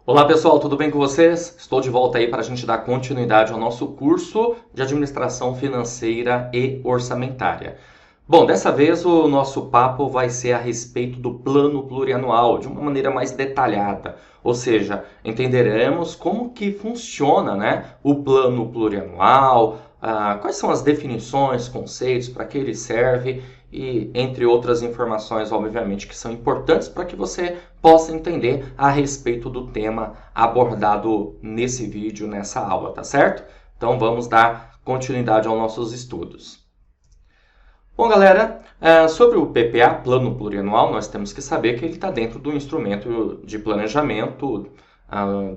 Olá pessoal, tudo bem com vocês? Estou de volta aí para a gente dar continuidade ao nosso curso de Administração Financeira e Orçamentária. Bom, dessa vez o nosso papo vai ser a respeito do plano plurianual, de uma maneira mais detalhada. Ou seja, entenderemos como que funciona, né, o plano plurianual, quais são as definições, conceitos, para que ele serve e entre outras informações, obviamente, que são importantes para que você possa entender a respeito do tema abordado nesse vídeo, nessa aula, tá certo? Então vamos dar continuidade aos nossos estudos. Bom, galera, sobre o PPA, Plano Plurianual, nós temos que saber que ele está dentro do instrumento de planejamento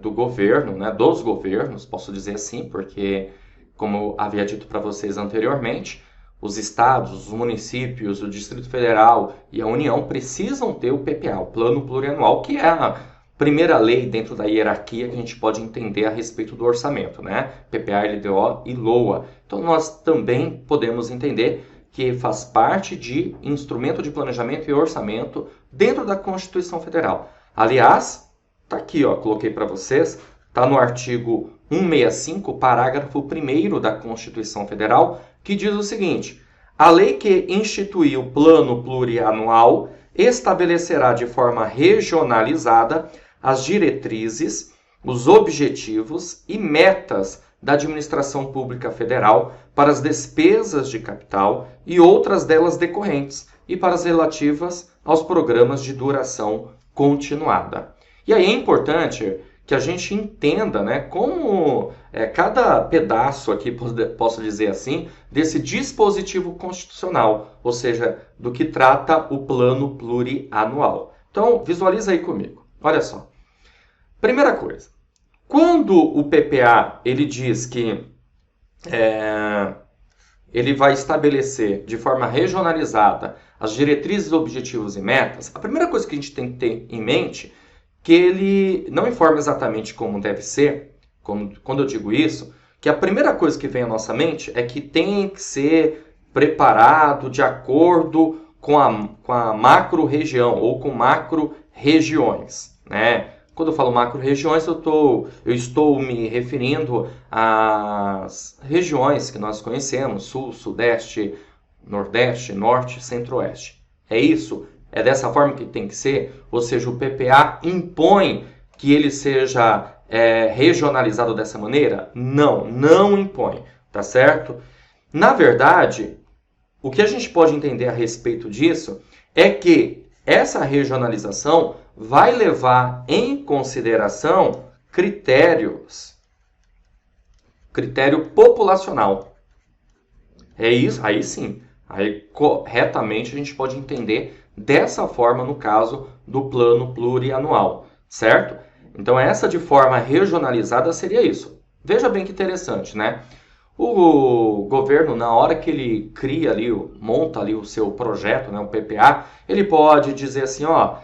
do governo, né, dos governos, posso dizer assim, porque, como eu havia dito para vocês anteriormente, os estados, os municípios, o Distrito Federal e a União precisam ter o PPA, o Plano Plurianual, que é a primeira lei dentro da hierarquia que a gente pode entender a respeito do orçamento, né? PPA, LDO e LOA. Então, nós também podemos entender que faz parte de instrumento de planejamento e orçamento dentro da Constituição Federal. Aliás, está aqui, ó, coloquei para vocês, está no artigo 165, parágrafo 1º da Constituição Federal, que diz o seguinte: a lei que instituir o plano plurianual estabelecerá de forma regionalizada as diretrizes, os objetivos e metas da administração pública federal para as despesas de capital e outras delas decorrentes e para as relativas aos programas de duração continuada. E aí é importante que a gente entenda, né, como cada pedaço aqui, posso dizer assim, desse dispositivo constitucional, ou seja, do que trata o plano plurianual. Então, visualiza aí comigo. Olha só. Primeira coisa, quando o PPA ele diz que ele vai estabelecer de forma regionalizada as diretrizes, objetivos e metas, a primeira coisa que a gente tem que ter em mente que ele não informa exatamente como deve ser, quando eu digo isso, que a primeira coisa que vem à nossa mente é que tem que ser preparado de acordo com a macro-região ou com macro-regiões, né? Quando eu falo macro-regiões, eu estou me referindo às regiões que nós conhecemos, Sul, Sudeste, Nordeste, Norte, Centro-Oeste. É isso? É dessa forma que tem que ser? Ou seja, o PPA impõe que ele seja regionalizado dessa maneira? Não, não impõe, tá certo? Na verdade, o que a gente pode entender a respeito disso é que essa regionalização vai levar em consideração critério populacional. É isso, aí sim, aí corretamente a gente pode entender dessa forma no caso do plano plurianual, certo? Então essa de forma regionalizada seria isso. Veja bem que interessante, né? O governo, na hora que ele cria ali, monta ali o seu projeto, né, o PPA, ele pode dizer assim, ó,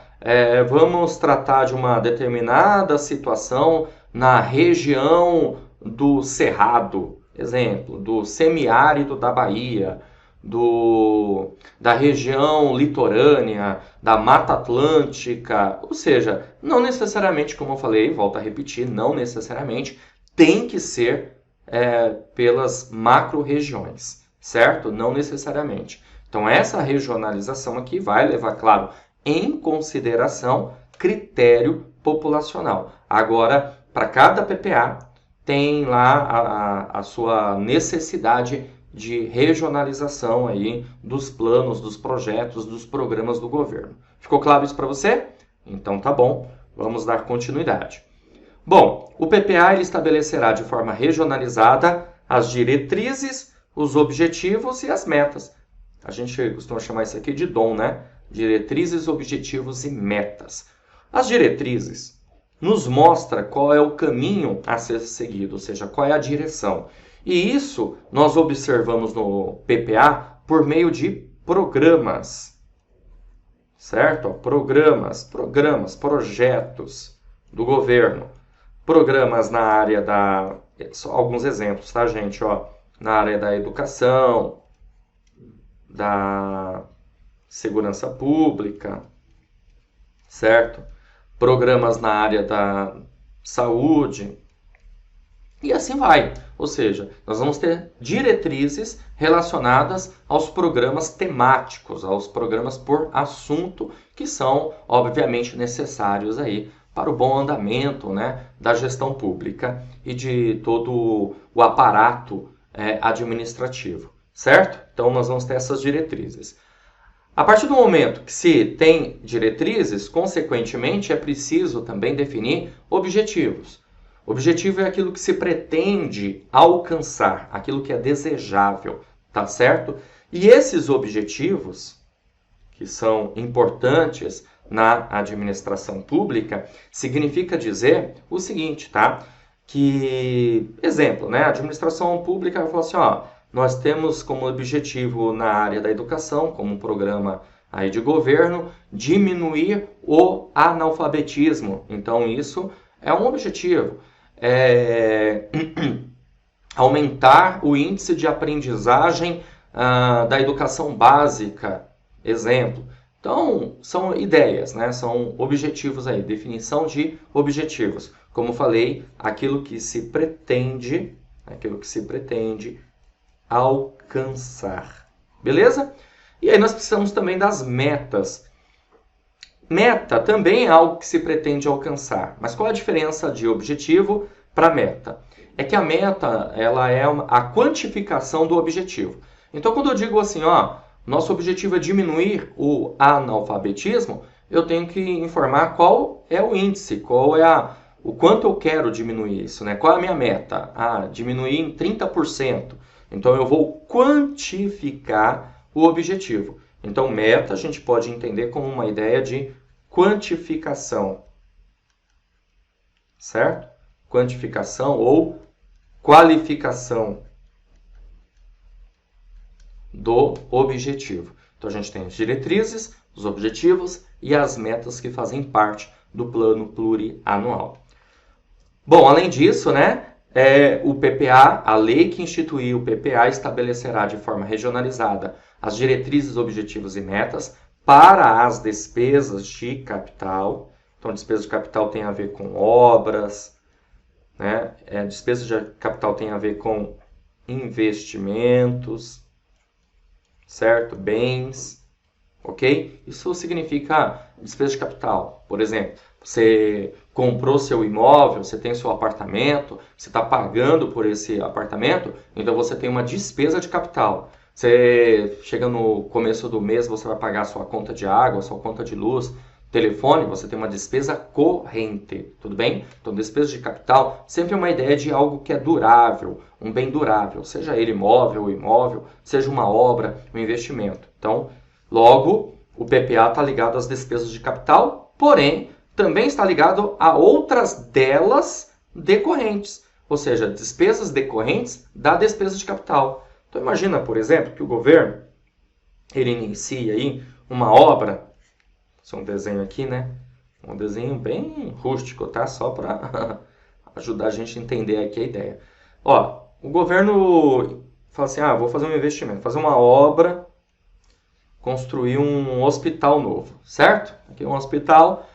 vamos tratar de uma determinada situação na região do Cerrado, exemplo, do semiárido da Bahia, da região litorânea, da Mata Atlântica, ou seja, não necessariamente, como eu falei, volto a repetir, não necessariamente tem que ser pelas macro-regiões, certo? Não necessariamente. Então, essa regionalização aqui vai levar, claro, em consideração critério populacional. Agora, para cada PPA, tem lá a sua necessidade de regionalização aí dos planos, dos projetos, dos programas do governo. Ficou claro isso para você? Então tá bom, vamos dar continuidade. Bom, o PPA ele estabelecerá de forma regionalizada as diretrizes, os objetivos e as metas. A gente costuma chamar isso aqui de DOM, né? Diretrizes, objetivos e metas. As diretrizes nos mostra qual é o caminho a ser seguido, ou seja, qual é a direção. E isso nós observamos no PPA por meio de programas, certo? Programas, projetos do governo. Programas na área da... Só alguns exemplos, tá, gente? Ó, na área da educação, da segurança pública, certo? Programas na área da saúde, e assim vai. Ou seja, nós vamos ter diretrizes relacionadas aos programas temáticos, aos programas por assunto, que são, obviamente, necessários aí para o bom andamento, né, da gestão pública e de todo o aparato administrativo, certo? Então, nós vamos ter essas diretrizes. A partir do momento que se tem diretrizes, consequentemente, é preciso também definir objetivos. Objetivo é aquilo que se pretende alcançar, aquilo que é desejável, tá certo? E esses objetivos, que são importantes na administração pública, significa dizer o seguinte, tá? Que, exemplo, né? A administração pública vai falar assim, ó, nós temos como objetivo na área da educação, como um programa aí de governo, diminuir o analfabetismo. Então, isso é um objetivo. Aumentar o índice de aprendizagem da educação básica, exemplo. Então, são ideias, né? São objetivos aí, definição de objetivos. Como falei, aquilo que se pretende alcançar. Beleza? E aí nós precisamos também das metas. Meta também é algo que se pretende alcançar. Mas qual a diferença de objetivo para meta? É que a meta, ela é a quantificação do objetivo. Então, quando eu digo assim, ó, nosso objetivo é diminuir o analfabetismo, eu tenho que informar qual é o índice, o quanto eu quero diminuir isso, né? Qual é a minha meta? Diminuir em 30%. Então, eu vou quantificar o objetivo. Então, meta a gente pode entender como uma ideia de quantificação, certo? Quantificação ou qualificação do objetivo. Então, a gente tem as diretrizes, os objetivos e as metas que fazem parte do plano plurianual. Bom, além disso, né, o PPA, a lei que instituiu o PPA, estabelecerá de forma regionalizada as diretrizes, objetivos e metas para as despesas de capital. Então, despesa de capital tem a ver com obras, né? Despesa de capital tem a ver com investimentos, certo? Bens, ok? Isso significa despesa de capital. Por exemplo, você comprou seu imóvel, você tem seu apartamento, você está pagando por esse apartamento, então você tem uma despesa de capital. Você chega no começo do mês, você vai pagar sua conta de água, sua conta de luz, telefone, você tem uma despesa corrente, tudo bem? Então, despesa de capital sempre é uma ideia de algo que é durável, um bem durável, seja ele móvel ou imóvel, seja uma obra, um investimento. Então, logo, o PPA está ligado às despesas de capital, porém, também está ligado a outras delas decorrentes, ou seja, despesas decorrentes da despesa de capital. Então, imagina, por exemplo, que o governo ele inicia aí uma obra. Isso é um desenho aqui, né? Um desenho bem rústico, tá? Só para ajudar a gente a entender aqui a ideia. Ó, o governo fala assim, vou fazer um investimento, fazer uma obra, construir um hospital novo, certo? Aqui é um hospital.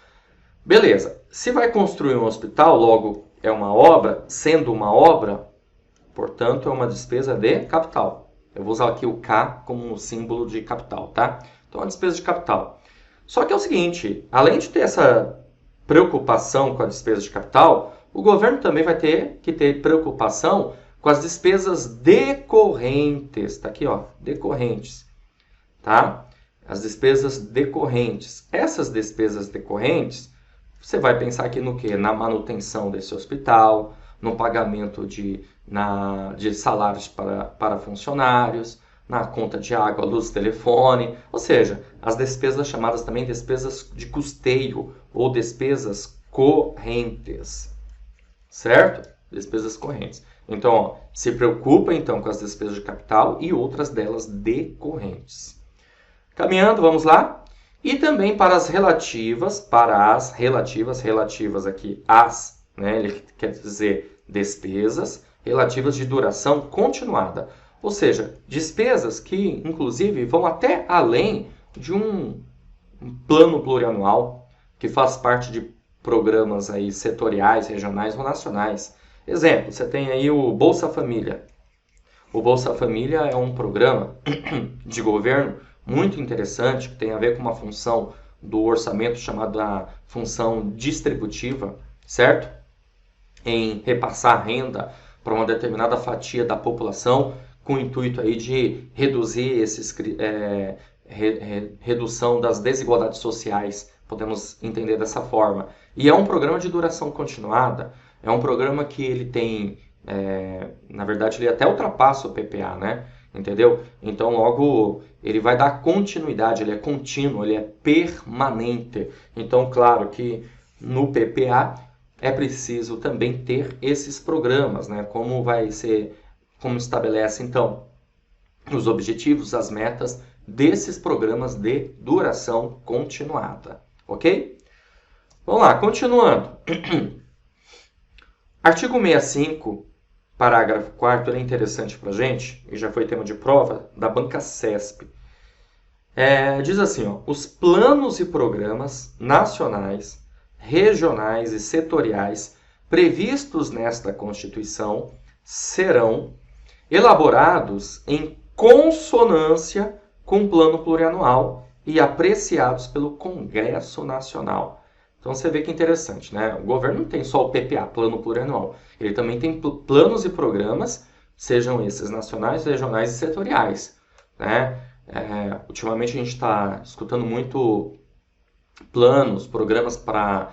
Beleza. Se vai construir um hospital, logo é uma obra, sendo uma obra, portanto, é uma despesa de capital. Eu vou usar aqui o K como um símbolo de capital, tá? Então, é uma despesa de capital. Só que é o seguinte, além de ter essa preocupação com a despesa de capital, o governo também vai ter que ter preocupação com as despesas decorrentes. Tá aqui, ó, decorrentes, tá? As despesas decorrentes. Essas despesas decorrentes, você vai pensar aqui no quê? Na manutenção desse hospital, no pagamento de salários para funcionários, na conta de água, luz, telefone, ou seja, as despesas chamadas também despesas de custeio ou despesas correntes, certo? Despesas correntes. Então, ó, se preocupa então com as despesas de capital e outras delas decorrentes. Caminhando, vamos lá. E também para as relativas aqui, né? Ele quer dizer despesas relativas de duração continuada. Ou seja, despesas que, inclusive, vão até além de um plano plurianual, que faz parte de programas aí setoriais, regionais ou nacionais. Exemplo, você tem aí o Bolsa Família. O Bolsa Família é um programa de governo muito interessante, que tem a ver com uma função do orçamento chamada função distributiva, certo? Em repassar renda para uma determinada fatia da população, com o intuito aí de reduzir redução das desigualdades sociais, podemos entender dessa forma. E é um programa de duração continuada, é um programa que ele tem, na verdade, ele até ultrapassa o PPA, né? Entendeu? Então, logo, ele vai dar continuidade, ele é contínuo, ele é permanente. Então, claro que no PPA é preciso também ter esses programas, né? Como estabelece, então, os objetivos, as metas desses programas de duração continuada, ok? Vamos lá, continuando. Artigo 65, parágrafo 4º, é interessante para a gente, e já foi tema de prova da banca CESP. Diz assim, ó, os planos e programas nacionais, regionais e setoriais previstos nesta Constituição serão elaborados em consonância com o plano plurianual e apreciados pelo Congresso Nacional. Então você vê que interessante, né? O governo não tem só o PPA, plano plurianual. Ele também tem planos e programas, sejam esses nacionais, regionais e setoriais, né? Ultimamente a gente está escutando muito planos, programas para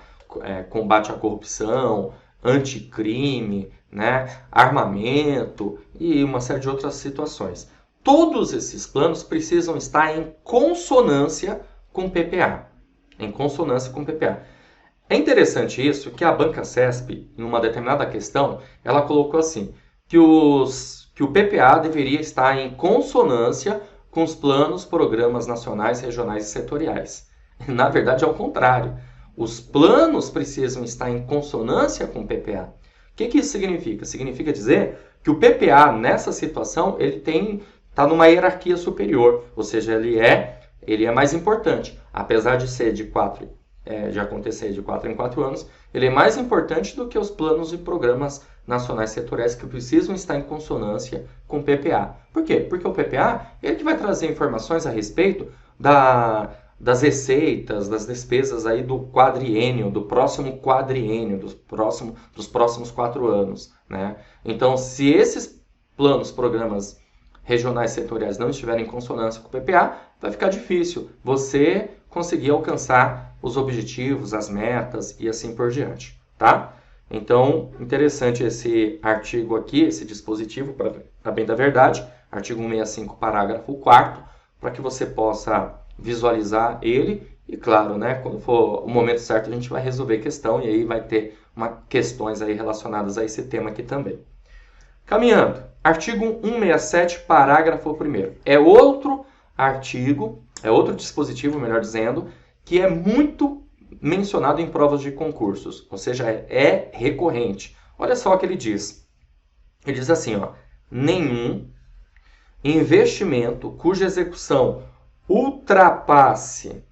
combate à corrupção, anticrime, né? Armamento e uma série de outras situações. Todos esses planos precisam estar em consonância com o PPA. Em consonância com o PPA. É interessante isso, que a banca CESP, em uma determinada questão, ela colocou assim, que o PPA deveria estar em consonância com os planos, programas nacionais, regionais e setoriais. Na verdade, é o contrário. Os planos precisam estar em consonância com o PPA. O que isso significa? Significa dizer que o PPA, nessa situação, ele está numa hierarquia superior, ou seja, ele é mais importante. Apesar de ser de acontecer de 4 em 4 anos, ele é mais importante do que os planos e programas nacionais setoriais que precisam estar em consonância com o PPA. Por quê? Porque o PPA ele que vai trazer informações a respeito das receitas, das despesas aí do quadriênio, do próximo quadriênio, dos próximos 4 anos, né? Então, se esses planos, programas regionais setoriais não estiverem em consonância com o PPA, vai ficar difícil você conseguir alcançar os objetivos, as metas e assim por diante, tá? Então, interessante esse artigo aqui, esse dispositivo, para bem da verdade, artigo 165, parágrafo 4º, para que você possa visualizar ele e, claro, né, quando for o momento certo, a gente vai resolver a questão e aí vai ter questões aí relacionadas a esse tema aqui também. Caminhando, artigo 167, parágrafo 1º. É outro artigo, é outro dispositivo, melhor dizendo, que é muito mencionado em provas de concursos, ou seja, é recorrente. Olha só o que ele diz. Ele diz assim, ó, nenhum investimento cuja execução ultrapasse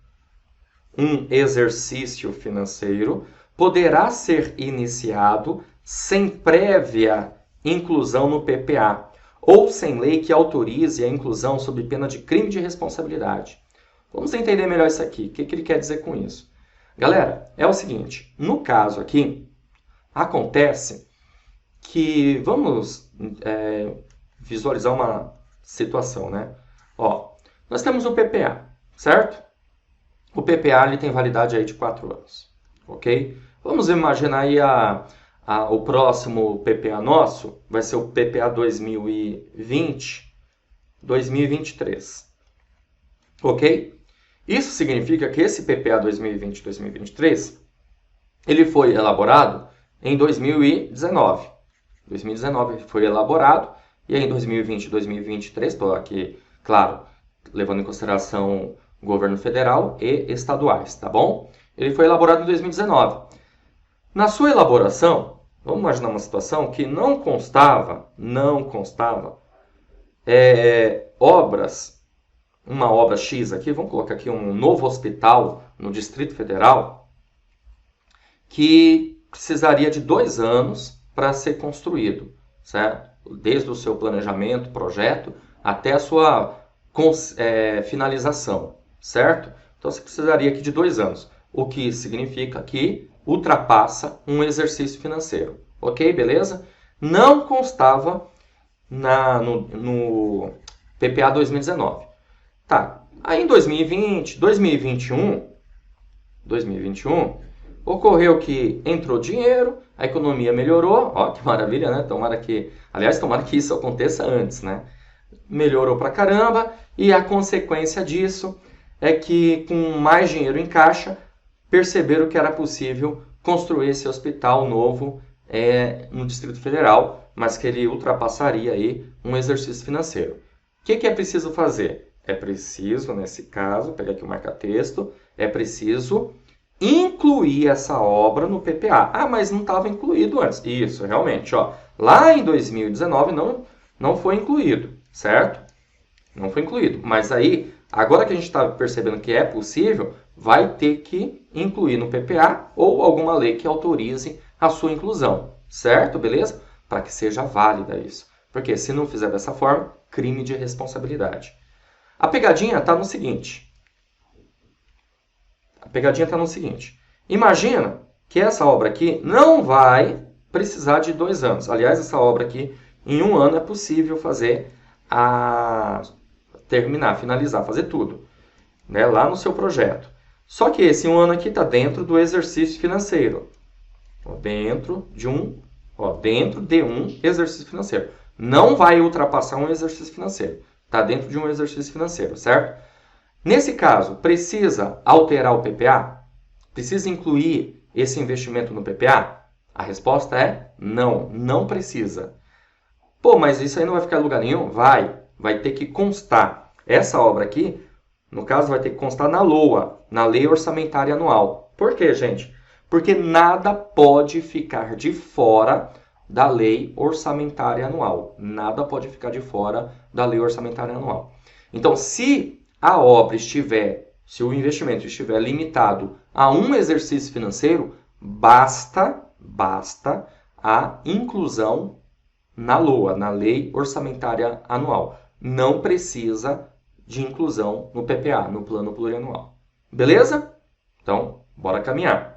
um exercício financeiro poderá ser iniciado sem prévia inclusão no PPA ou sem lei que autorize a inclusão sob pena de crime de responsabilidade. Vamos entender melhor isso aqui. O que ele quer dizer com isso? Galera, é o seguinte. No caso aqui, acontece que... Vamos visualizar uma situação, né? Ó, nós temos o PPA, certo? O PPA ele tem validade aí de 4 anos, ok? Vamos imaginar aí o próximo PPA nosso vai ser o PPA 2020-2023, ok? Isso significa que esse PPA 2020-2023 ele foi elaborado em 2019. 2019 foi elaborado e aí em 2020-2023, estou aqui, claro, levando em consideração o governo federal e estaduais, tá bom? Ele foi elaborado em 2019. Na sua elaboração, vamos imaginar uma situação que não constava obras, uma obra X aqui, vamos colocar aqui um novo hospital no Distrito Federal, que precisaria de 2 anos para ser construído, certo? Desde o seu planejamento, projeto, até a sua finalização, certo? Então você precisaria aqui de 2 anos, o que significa que ultrapassa um exercício financeiro, ok? Beleza? Não constava no PPA 2019. Tá, aí em 2020, 2021, ocorreu que entrou dinheiro, a economia melhorou, ó, que maravilha, né? Tomara que isso aconteça antes, né? Melhorou pra caramba e a consequência disso é que com mais dinheiro em caixa, perceberam que era possível construir esse hospital novo no Distrito Federal, mas que ele ultrapassaria aí um exercício financeiro. O que é preciso fazer? É preciso, nesse caso, pegar aqui o marca-texto, é preciso incluir essa obra no PPA. Ah, mas não estava incluído antes. Isso, realmente, ó. Lá em 2019 não foi incluído, certo? Não foi incluído. Mas aí, agora que a gente está percebendo que é possível, vai ter que incluir no PPA ou alguma lei que autorize a sua inclusão, certo? Beleza? Para que seja válida isso. Porque se não fizer dessa forma, crime de responsabilidade. A pegadinha está no seguinte. Imagina que essa obra aqui não vai precisar de 2 anos. Aliás, essa obra aqui, em 1 ano é possível fazer finalizar, fazer tudo, né, lá no seu projeto. Só que esse 1 ano aqui está dentro do exercício financeiro. Dentro de um exercício financeiro. Não vai ultrapassar um exercício financeiro. Está dentro de um exercício financeiro, certo? Nesse caso, precisa alterar o PPA? Precisa incluir esse investimento no PPA? A resposta é não, não precisa. Pô, mas isso aí não vai ficar em lugar nenhum? Vai ter que constar. Essa obra aqui, no caso, vai ter que constar na LOA, na Lei Orçamentária Anual. Por quê, gente? Porque nada pode ficar de fora da Lei Orçamentária Anual. Nada pode ficar de fora da Lei Orçamentária Anual. Então, se o investimento estiver limitado a um exercício financeiro, basta a inclusão na LOA, na Lei Orçamentária Anual. Não precisa de inclusão no PPA, no Plano Plurianual. Beleza? Então, bora caminhar.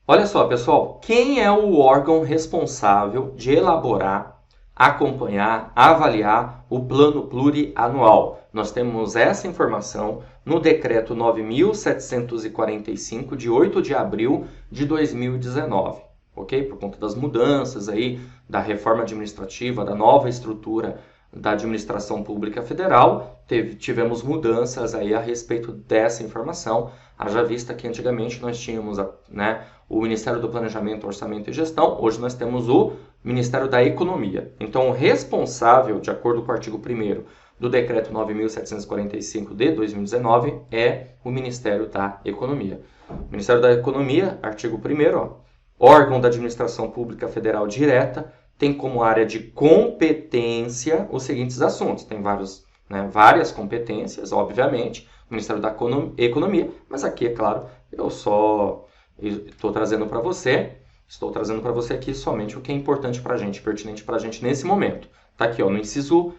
Olha só, pessoal, quem é o órgão responsável de elaborar, acompanhar, avaliar o Plano Plurianual? Nós temos essa informação no Decreto 9.745, de 8 de abril de 2019, ok? Por conta das mudanças aí, da reforma administrativa, da nova estrutura da administração pública federal, tivemos mudanças aí a respeito dessa informação, haja vista que antigamente nós tínhamos o Ministério do Planejamento, Orçamento e Gestão, hoje nós temos o Ministério da Economia. Então, o responsável, de acordo com o artigo 1º do Decreto 9.745 de 2019, é o Ministério da Economia. Ministério da Economia, artigo 1º, órgão da administração pública federal direta, tem como área de competência os seguintes assuntos. Tem várias competências, obviamente, o Ministério da Economia, mas aqui, é claro, eu estou trazendo para você aqui somente o que é importante para a gente, pertinente para a gente nesse momento. Está aqui, ó, no inciso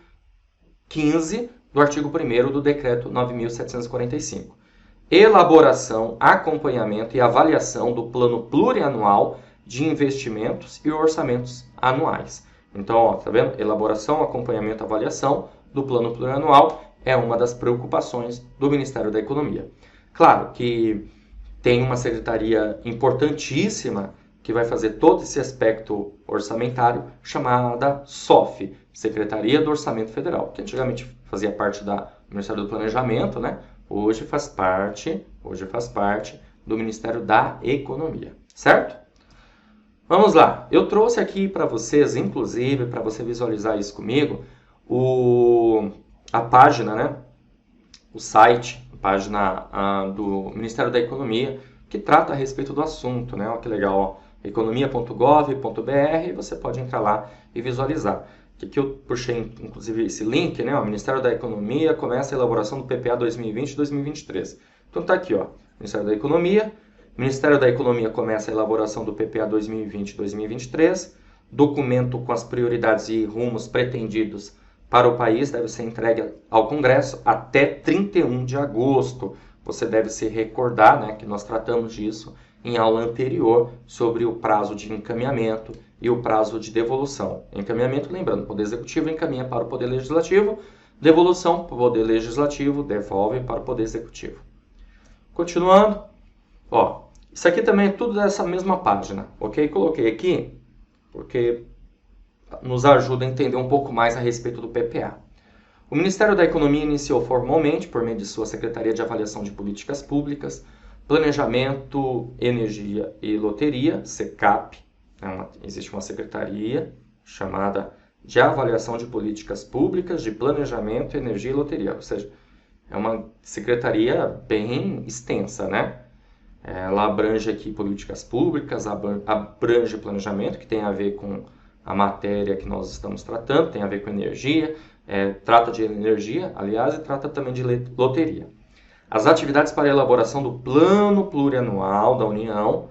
15 do artigo 1º do Decreto 9.745. Elaboração, acompanhamento e avaliação do Plano Plurianual de investimentos e orçamentos anuais. Então, ó, tá vendo? Elaboração, acompanhamento e avaliação do Plano Plurianual é uma das preocupações do Ministério da Economia. Claro que tem uma secretaria importantíssima que vai fazer todo esse aspecto orçamentário, chamada SOF, Secretaria do Orçamento Federal, que antigamente fazia parte do Ministério do Planejamento, né? Hoje faz parte do Ministério da Economia, certo? Vamos lá, eu trouxe aqui para vocês, inclusive, para você visualizar isso comigo, a página, né? O site, a página do Ministério da Economia, que trata a respeito do assunto, né? Olha que legal, ó. economia.gov.br, você pode entrar lá e visualizar. Aqui eu puxei, inclusive, esse link, né? O Ministério da Economia começa a elaboração do PPA 2020 e 2023. Então tá aqui, ó, Ministério da Economia, O Ministério da Economia começa a elaboração do PPA 2020-2023. Documento com as prioridades e rumos pretendidos para o país deve ser entregue ao Congresso até 31 de agosto. Você deve se recordar, né, que nós tratamos disso em aula anterior sobre o prazo de encaminhamento e o prazo de devolução. Encaminhamento, lembrando, o Poder Executivo encaminha para o Poder Legislativo, devolução, o Poder Legislativo devolve para o Poder Executivo. Continuando, ó, isso aqui também é tudo dessa mesma página, ok? Coloquei aqui porque nos ajuda a entender um pouco mais a respeito do PPA. O Ministério da Economia iniciou formalmente, por meio de sua Secretaria de Avaliação de Políticas Públicas, Planejamento, Energia e Loteria, SECAP. Existe uma secretaria chamada de Avaliação de Políticas Públicas, de Planejamento, Energia e Loteria. Ou seja, é uma secretaria bem extensa, né? Ela abrange aqui políticas públicas, abrange planejamento, que tem a ver com a matéria que nós estamos tratando, tem a ver com energia, trata de energia, aliás, e trata também de loteria. As atividades para a elaboração do Plano Plurianual da União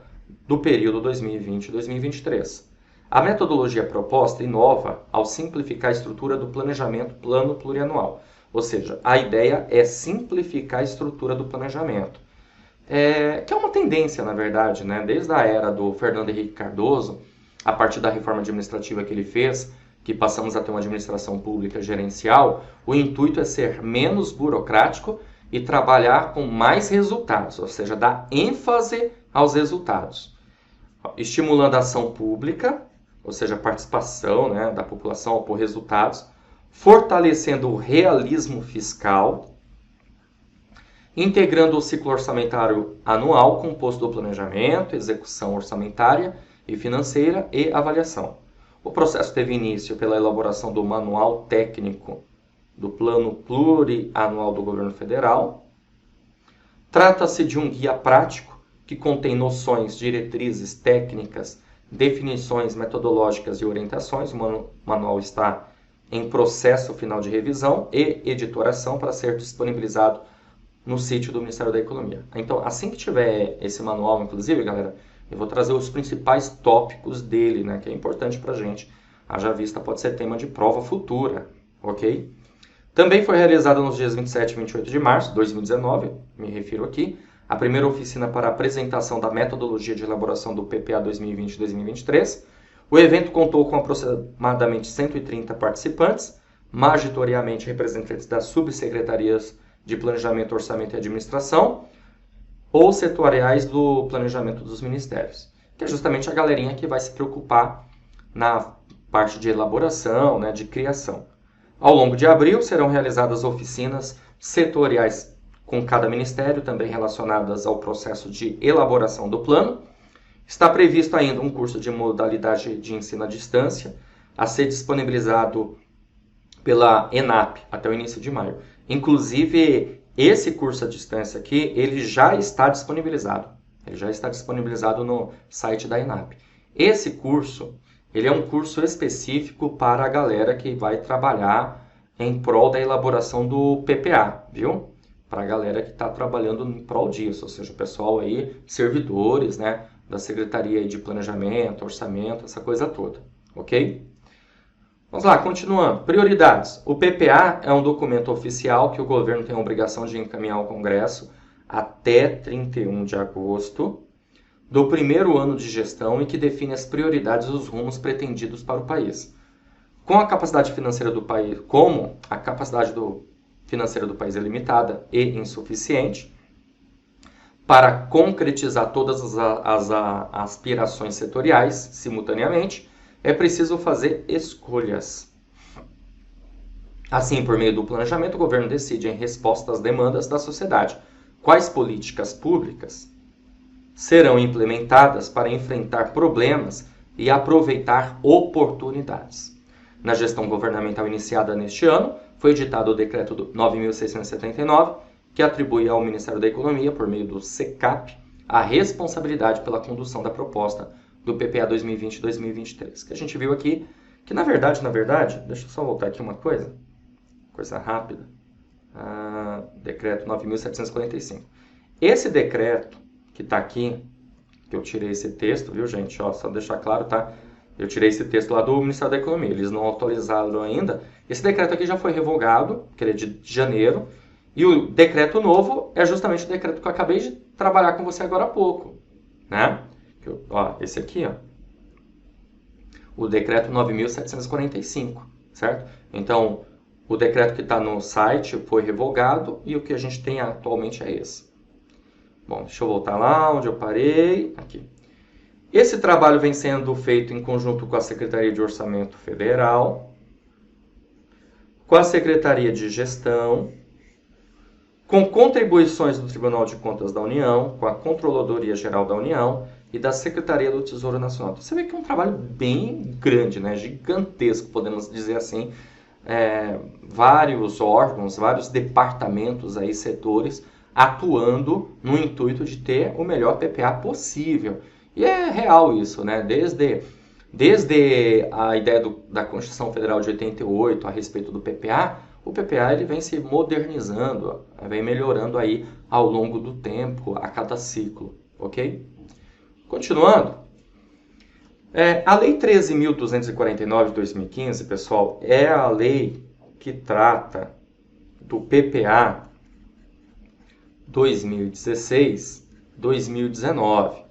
do período 2020-2023. A metodologia proposta inova ao simplificar a estrutura do planejamento Plano Plurianual. Ou seja, a ideia é simplificar a estrutura do planejamento. Que é uma tendência, na verdade, né? Desde a era do Fernando Henrique Cardoso, a partir da reforma administrativa que ele fez, que passamos a ter uma administração pública gerencial, o intuito é ser menos burocrático e trabalhar com mais resultados, ou seja, dar ênfase aos resultados. Estimulando a ação pública, ou seja, a participação, né, da população por resultados, fortalecendo o realismo fiscal, integrando o ciclo orçamentário anual composto do planejamento, execução orçamentária e financeira e avaliação. O processo teve início pela elaboração do Manual Técnico do Plano Plurianual do Governo Federal. Trata-se de um guia prático que contém noções, diretrizes, técnicas, definições metodológicas e orientações. O manual está em processo final de revisão e editoração para ser disponibilizado no sítio do Ministério da Economia. Então, assim que tiver esse manual, inclusive, galera, eu vou trazer os principais tópicos dele, né, que é importante para a gente. Haja vista, pode ser tema de prova futura, ok? Também foi realizada nos dias 27 e 28 de março de 2019, me refiro aqui, a primeira oficina para apresentação da metodologia de elaboração do PPA 2020-2023. O evento contou com aproximadamente 130 participantes, majoritariamente representantes das subsecretarias de Planejamento, Orçamento e Administração, ou setoriais do planejamento dos ministérios, que é justamente a galerinha que vai se preocupar na parte de elaboração, né, de criação. Ao longo de abril serão realizadas oficinas setoriais com cada ministério, também relacionadas ao processo de elaboração do plano. Está previsto ainda um curso de modalidade de ensino à distância, a ser disponibilizado pela ENAP até o início de maio. Inclusive, esse curso à distância aqui, ele já está disponibilizado. Ele já está disponibilizado no site da ENAP. Esse curso, ele é um curso específico para a galera que vai trabalhar em prol da elaboração do PPA, viu? Para a galera que está trabalhando em prol disso, ou seja, o pessoal aí, servidores, né, da Secretaria de Planejamento, Orçamento, essa coisa toda, ok? Vamos lá, continuando. Prioridades. O PPA é um documento oficial que o governo tem a obrigação de encaminhar ao Congresso até 31 de agosto do primeiro ano de gestão e que define as prioridades e os rumos pretendidos para o país. Com a capacidade financeira do país, como a capacidade financeira do país é limitada e insuficiente, para concretizar todas as aspirações setoriais simultaneamente, é preciso fazer escolhas. Assim, por meio do planejamento, o governo decide, em resposta às demandas da sociedade, quais políticas públicas serão implementadas para enfrentar problemas e aproveitar oportunidades. Na gestão governamental iniciada neste ano, foi editado o Decreto 9.679, que atribui ao Ministério da Economia, por meio do SECAP, a responsabilidade pela condução da proposta do PPA 2020-2023, que a gente viu aqui, que na verdade, deixa eu só voltar aqui uma coisa rápida, Decreto 9.745. Esse decreto que está aqui, que eu tirei esse texto, viu, gente? Ó, só deixar claro, tá? Eu tirei esse texto lá do Ministério da Economia, eles não atualizaram ainda. Esse decreto aqui já foi revogado, que ele é de janeiro, e o decreto novo é justamente o decreto que eu acabei de trabalhar com você agora há pouco, né? Ó, esse aqui, ó, o decreto 9.745, certo? Então, o decreto que está no site foi revogado e o que a gente tem atualmente é esse. Bom, deixa eu voltar lá onde eu parei. Aqui. Esse trabalho vem sendo feito em conjunto com a Secretaria de Orçamento Federal, com a Secretaria de Gestão, com contribuições do Tribunal de Contas da União, com a Controladoria Geral da União e da Secretaria do Tesouro Nacional. Então, você vê que é um trabalho bem grande, né? Gigantesco, podemos dizer assim. Vários órgãos, vários departamentos, aí, setores, atuando no intuito de ter o melhor PPA possível. E é real isso, né? Desde a ideia da Constituição Federal de 88 a respeito do PPA, o PPA ele vem se modernizando, vem melhorando aí ao longo do tempo, a cada ciclo, ok? Continuando, a Lei 13.249 de 2015, pessoal, é a lei que trata do PPA 2016-2019,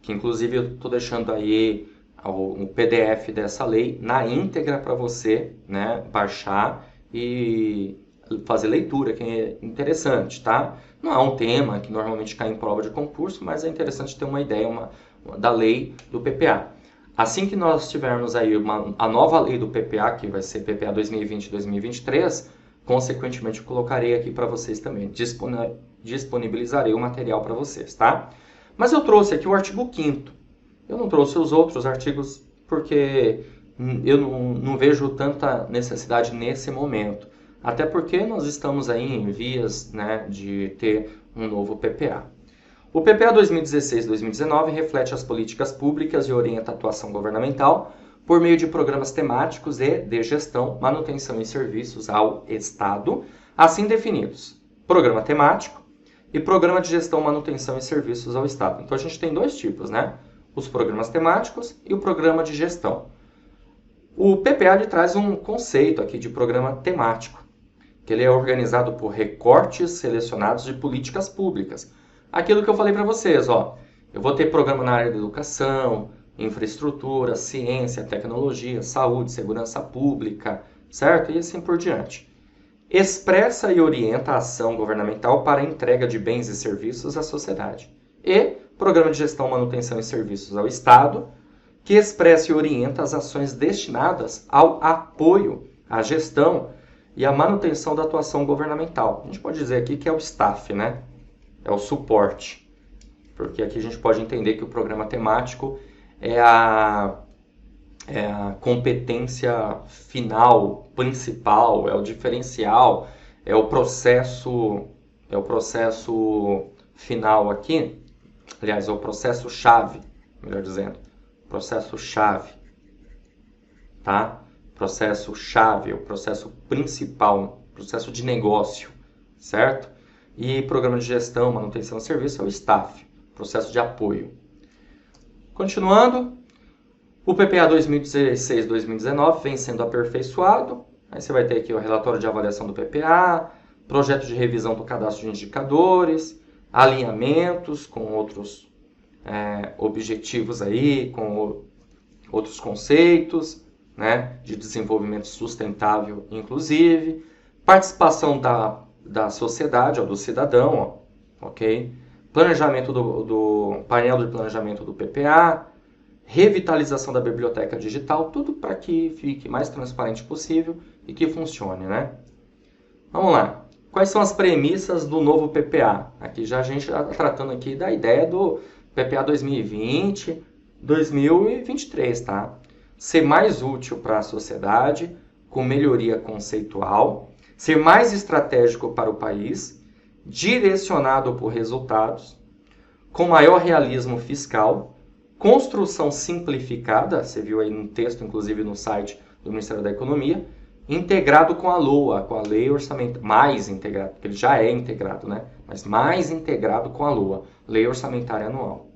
que inclusive eu estou deixando aí o PDF dessa lei na íntegra para você, né, baixar e fazer leitura, que é interessante, tá? Não é um tema que normalmente cai em prova de concurso, mas é interessante ter uma ideia da lei do PPA. Assim que nós tivermos aí a nova lei do PPA, que vai ser PPA 2020-2023, consequentemente eu colocarei aqui para vocês também, disponibilizarei o material para vocês, tá? Mas eu trouxe aqui o artigo 5º. Eu não trouxe os outros artigos porque eu não vejo tanta necessidade nesse momento. Até porque nós estamos aí em vias, né, de ter um novo PPA. O PPA 2016-2019 reflete as políticas públicas e orienta a atuação governamental por meio de programas temáticos e de gestão, manutenção e serviços ao Estado, assim definidos: programa temático e programa de gestão, manutenção e serviços ao Estado. Então a gente tem dois tipos, né? Os programas temáticos e o programa de gestão. O PPA ele traz um conceito aqui de programa temático, que ele é organizado por recortes selecionados de políticas públicas. Aquilo que eu falei para vocês, ó, eu vou ter programa na área da educação, infraestrutura, ciência, tecnologia, saúde, segurança pública, certo? E assim por diante. Expressa e orienta a ação governamental para a entrega de bens e serviços à sociedade. E programa de gestão, manutenção e serviços ao Estado, que expressa e orienta as ações destinadas ao apoio, à gestão e à manutenção da atuação governamental. A gente pode dizer aqui que é o staff, né? É o suporte. Porque aqui a gente pode entender que o programa temático é a competência final, principal, é o diferencial, é o processo final aqui. Aliás, é o processo-chave, melhor dizendo. Processo-chave, tá? Processo-chave, o processo principal, processo de negócio, certo? E programa de gestão, manutenção e serviço é o staff, processo de apoio. Continuando, o PPA 2016-2019 vem sendo aperfeiçoado. Aí você vai ter aqui o relatório de avaliação do PPA, projeto de revisão do cadastro de indicadores, alinhamentos com outros objetivos aí, com outros conceitos, né, de desenvolvimento sustentável, inclusive, participação da sociedade, do cidadão, ok? Planejamento do painel de planejamento do PPA, revitalização da biblioteca digital, tudo para que fique mais transparente possível e que funcione, né? Vamos lá. Quais são as premissas do novo PPA? Aqui já a gente está tratando aqui da ideia do PPA 2020, 2023, tá? Ser mais útil para a sociedade, com melhoria conceitual, ser mais estratégico para o país, direcionado por resultados, com maior realismo fiscal, construção simplificada, você viu aí no texto, inclusive no site do Ministério da Economia, integrado com a LOA, com a Lei Orçamentária, mais integrado, porque ele já é integrado, né? Mas mais integrado com a LOA, Lei Orçamentária Anual.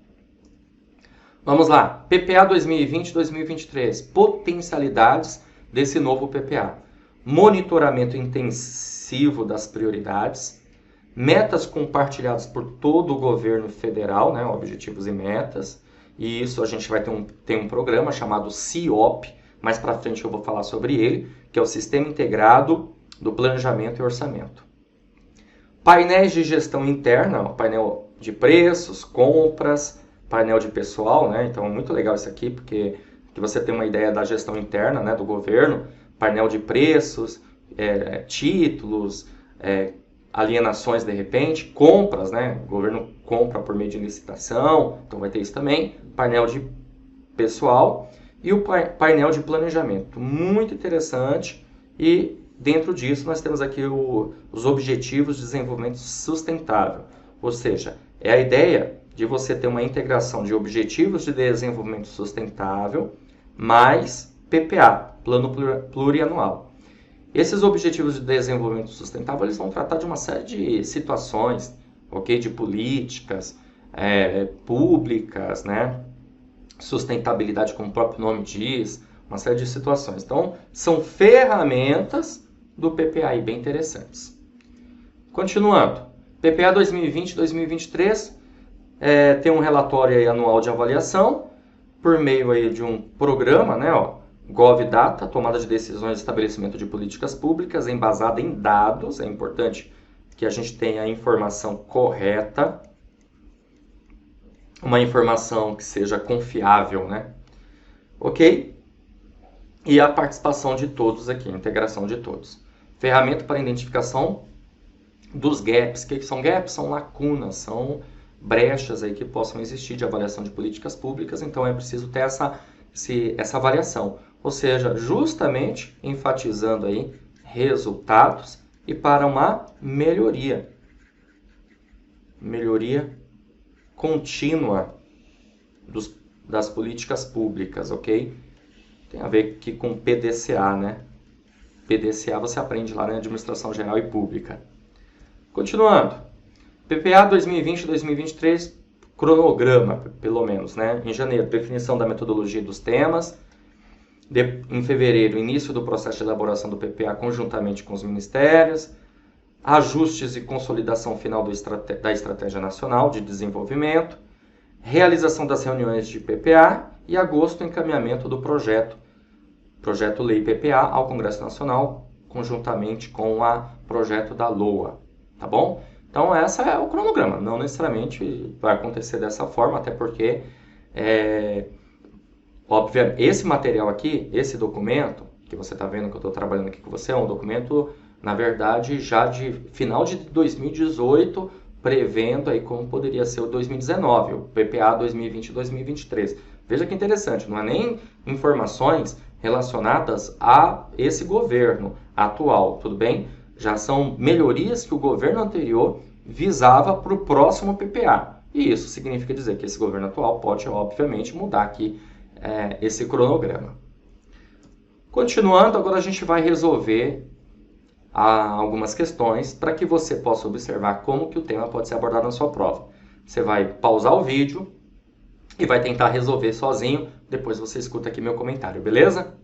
Vamos lá, PPA 2020-2023, potencialidades desse novo PPA. Monitoramento intensivo das prioridades, metas compartilhadas por todo o governo federal, né, objetivos e metas, e isso a gente vai ter um programa chamado CIOP, mais para frente eu vou falar sobre ele, que é o Sistema Integrado do Planejamento e Orçamento. Painéis de gestão interna, painel de preços, compras, painel de pessoal, né? Então é muito legal isso aqui, porque você tem uma ideia da gestão interna, né, do governo, painel de preços, títulos, alienações de repente, compras, né? O governo compra por meio de licitação, então vai ter isso também, painel de pessoal e o painel de planejamento. Muito interessante, e dentro disso nós temos aqui os Objetivos de Desenvolvimento Sustentável, ou seja, é a ideia de você ter uma integração de Objetivos de Desenvolvimento Sustentável mais PPA, Plano Plurianual. Esses Objetivos de Desenvolvimento Sustentável eles vão tratar de uma série de situações, okay, de políticas públicas, né? Sustentabilidade, como o próprio nome diz, uma série de situações. Então, são ferramentas do PPA aí, bem interessantes. Continuando, PPA 2020-2023 tem um relatório aí anual de avaliação por meio aí de um programa, né, GovData, tomada de decisões de estabelecimento de políticas públicas embasada em dados. É importante que a gente tenha a informação correta, uma informação que seja confiável, né? Ok? E a participação de todos aqui, a integração de todos. Ferramenta para identificação dos gaps. O que são gaps? São lacunas, são brechas aí que possam existir de avaliação de políticas públicas, então é preciso ter essa avaliação. Ou seja, justamente enfatizando aí resultados e para uma melhoria contínua das políticas públicas, ok? Tem a ver aqui com PDCA, né? PDCA você aprende lá na Administração Geral e Pública. Continuando, PPA 2020-2023, cronograma, pelo menos, né? Em janeiro, definição da metodologia dos temas. Em fevereiro, início do processo de elaboração do PPA conjuntamente com os ministérios. Ajustes e consolidação final da Estratégia Nacional de Desenvolvimento. Realização das reuniões de PPA. E agosto, encaminhamento do projeto Lei PPA ao Congresso Nacional, conjuntamente com o projeto da LOA. Tá bom? Então, essa é o cronograma. Não necessariamente vai acontecer dessa forma, até porque, obviamente, esse material aqui, esse documento, que você está vendo que eu estou trabalhando aqui com você, é um documento, na verdade, já de final de 2018, prevendo aí como poderia ser o 2019, o PPA 2020-2023. Veja que interessante, não é nem informações relacionadas a esse governo atual, tudo bem? Já são melhorias que o governo anterior visava para o próximo PPA. E isso significa dizer que esse governo atual pode, obviamente, mudar aqui esse cronograma. Continuando, agora a gente vai resolver algumas questões para que você possa observar como que o tema pode ser abordado na sua prova. Você vai pausar o vídeo e vai tentar resolver sozinho, depois você escuta aqui meu comentário, beleza?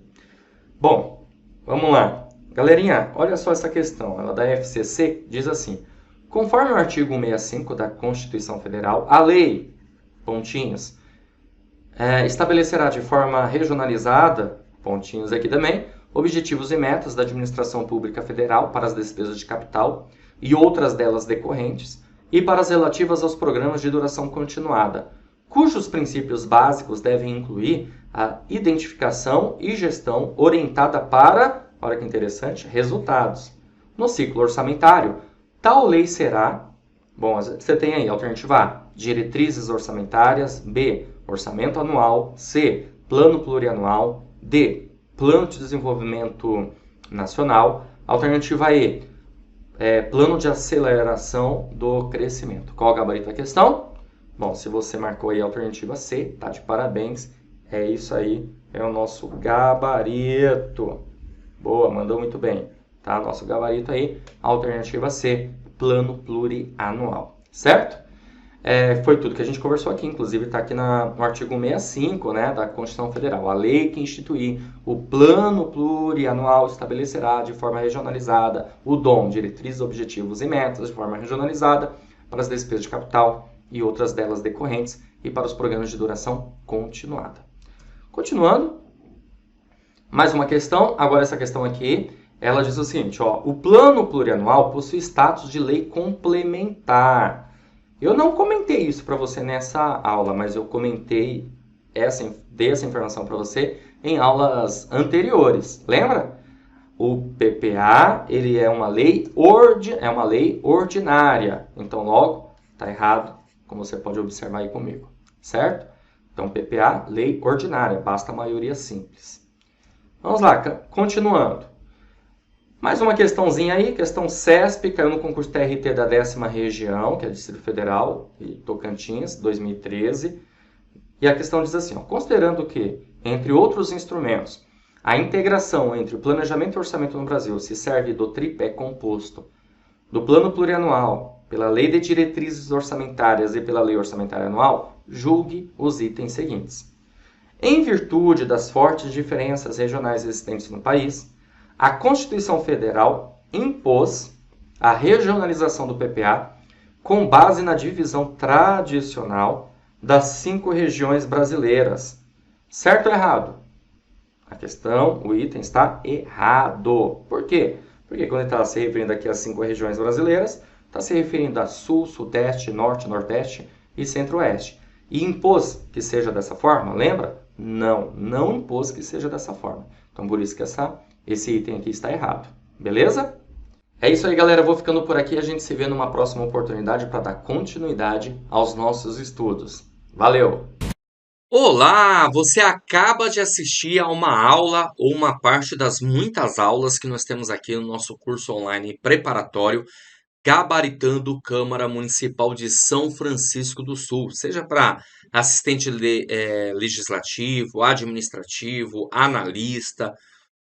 Bom, vamos lá. Galerinha, olha só essa questão, ela da FCC diz assim: conforme o artigo 165 da Constituição Federal, a lei, pontinhos, estabelecerá de forma regionalizada, pontinhos aqui também, objetivos e metas da administração pública federal para as despesas de capital e outras delas decorrentes, e para as relativas aos programas de duração continuada, cujos princípios básicos devem incluir a identificação e gestão orientada para, olha que interessante, resultados. No ciclo orçamentário, tal lei será, bom, você tem aí, alternativa A, diretrizes orçamentárias, B, orçamento anual, C, plano plurianual, D, plano de desenvolvimento nacional, alternativa E, plano de aceleração do crescimento. Qual o gabarito da questão? Bom, se você marcou aí a alternativa C, tá de parabéns. É isso aí, é o nosso gabarito. Boa, mandou muito bem. Tá? Nosso gabarito aí, alternativa C, plano plurianual. Certo? Foi tudo que a gente conversou aqui, inclusive está aqui no artigo 65, né, da Constituição Federal. A lei que instituir o plano plurianual estabelecerá de forma regionalizada o DOM, diretrizes, objetivos e metas de forma regionalizada para as despesas de capital e outras delas decorrentes e para os programas de duração continuada. Continuando, mais uma questão, agora essa questão aqui, ela diz o seguinte, ó, o plano plurianual possui status de lei complementar. Eu não comentei isso para você nessa aula, mas eu dei essa informação para você em aulas anteriores. Lembra? O PPA, ele é uma lei ordinária. Então, logo, está errado, como você pode observar aí comigo. Certo? Então, PPA, lei ordinária. Basta a maioria simples. Vamos lá, continuando. Mais uma questãozinha aí, questão CESP, caiu no concurso TRT da 10ª região, que é Distrito Federal e Tocantins, 2013. E a questão diz assim, ó, considerando que, entre outros instrumentos, a integração entre o planejamento e orçamento no Brasil se serve do tripé composto do plano plurianual, pela lei de diretrizes orçamentárias e pela lei orçamentária anual, julgue os itens seguintes. Em virtude das fortes diferenças regionais existentes no país, a Constituição Federal impôs a regionalização do PPA com base na divisão tradicional das 5 regiões brasileiras. Certo ou errado? A questão, o item está errado. Por quê? Porque quando ele está se referindo aqui às 5 regiões brasileiras, está se referindo a Sul, Sudeste, Norte, Nordeste e Centro-Oeste. E impôs que seja dessa forma? Lembra? Não impôs que seja dessa forma. Então, por isso que esse item aqui está errado. Beleza? É isso aí, galera. Eu vou ficando por aqui. A gente se vê numa próxima oportunidade para dar continuidade aos nossos estudos. Valeu! Olá! Você acaba de assistir a uma aula ou uma parte das muitas aulas que nós temos aqui no nosso curso online preparatório Gabaritando Câmara Municipal de São Francisco do Sul, seja para assistente legislativo, administrativo, analista.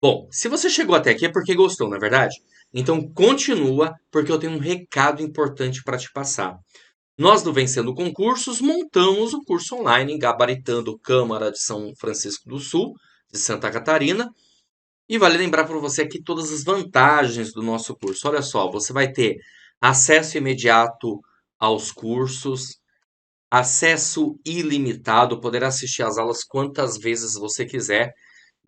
Bom, se você chegou até aqui é porque gostou, não é verdade? Então continua, porque eu tenho um recado importante para te passar. Nós do Vencendo Concursos montamos o curso online Gabaritando Câmara de São Francisco do Sul, de Santa Catarina. E vale lembrar para você aqui todas as vantagens do nosso curso. Olha só, você vai ter acesso imediato aos cursos, acesso ilimitado, poderá assistir às aulas quantas vezes você quiser.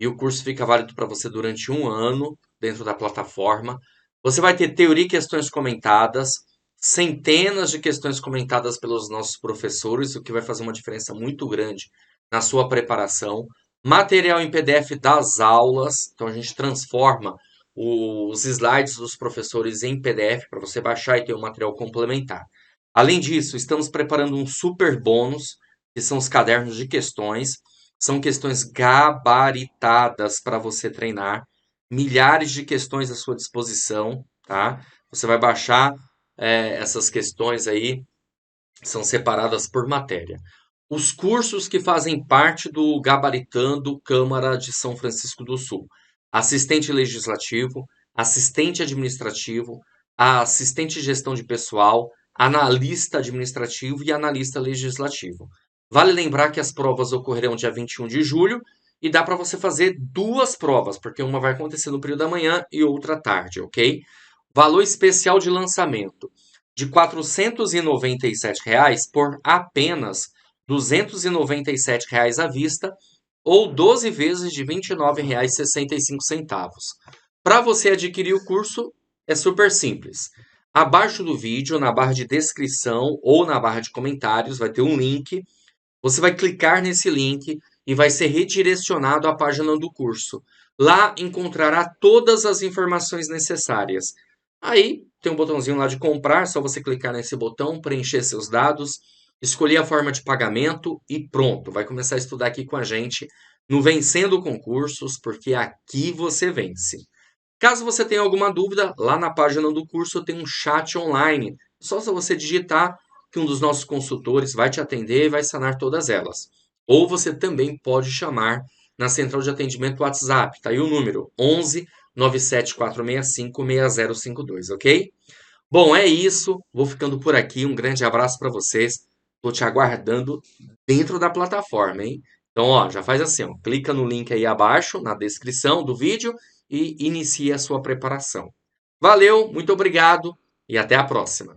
E o curso fica válido para você durante 1 ano dentro da plataforma. Você vai ter teoria e questões comentadas, centenas de questões comentadas pelos nossos professores, o que vai fazer uma diferença muito grande na sua preparação. Material em PDF das aulas, então a gente transforma os slides dos professores em PDF para você baixar e ter um material complementar. Além disso, estamos preparando um super bônus, que são os cadernos de questões. São questões gabaritadas para você treinar, milhares de questões à sua disposição, tá? Você vai baixar essas questões aí, são separadas por matéria. Os cursos que fazem parte do Gabaritando Câmara de São Francisco do Sul. Assistente legislativo, assistente administrativo, assistente de gestão de pessoal, analista administrativo e analista legislativo. Vale lembrar que as provas ocorrerão dia 21 de julho e dá para você fazer 2 provas, porque uma vai acontecer no período da manhã e outra à tarde, ok? Valor especial de lançamento de R$ 497 por apenas R$ 297 à vista ou 12 vezes de R$ 29,65. Para você adquirir o curso, é super simples. Abaixo do vídeo, na barra de descrição ou na barra de comentários, vai ter um link. Você vai clicar nesse link e vai ser redirecionado à página do curso. Lá encontrará todas as informações necessárias. Aí tem um botãozinho lá de comprar, só você clicar nesse botão, preencher seus dados, escolher a forma de pagamento e pronto. Vai começar a estudar aqui com a gente no Vencendo Concursos, porque aqui você vence. Caso você tenha alguma dúvida, lá na página do curso tem um chat online. Só se você digitar que um dos nossos consultores vai te atender e vai sanar todas elas. Ou você também pode chamar na central de atendimento WhatsApp. Tá aí o número 11 97465 6052, ok? Bom, é isso. Vou ficando por aqui. Um grande abraço para vocês. Tô te aguardando dentro da plataforma, hein? Então, ó, já faz assim, ó, clica no link aí abaixo, na descrição do vídeo e inicia a sua preparação. Valeu, muito obrigado e até a próxima.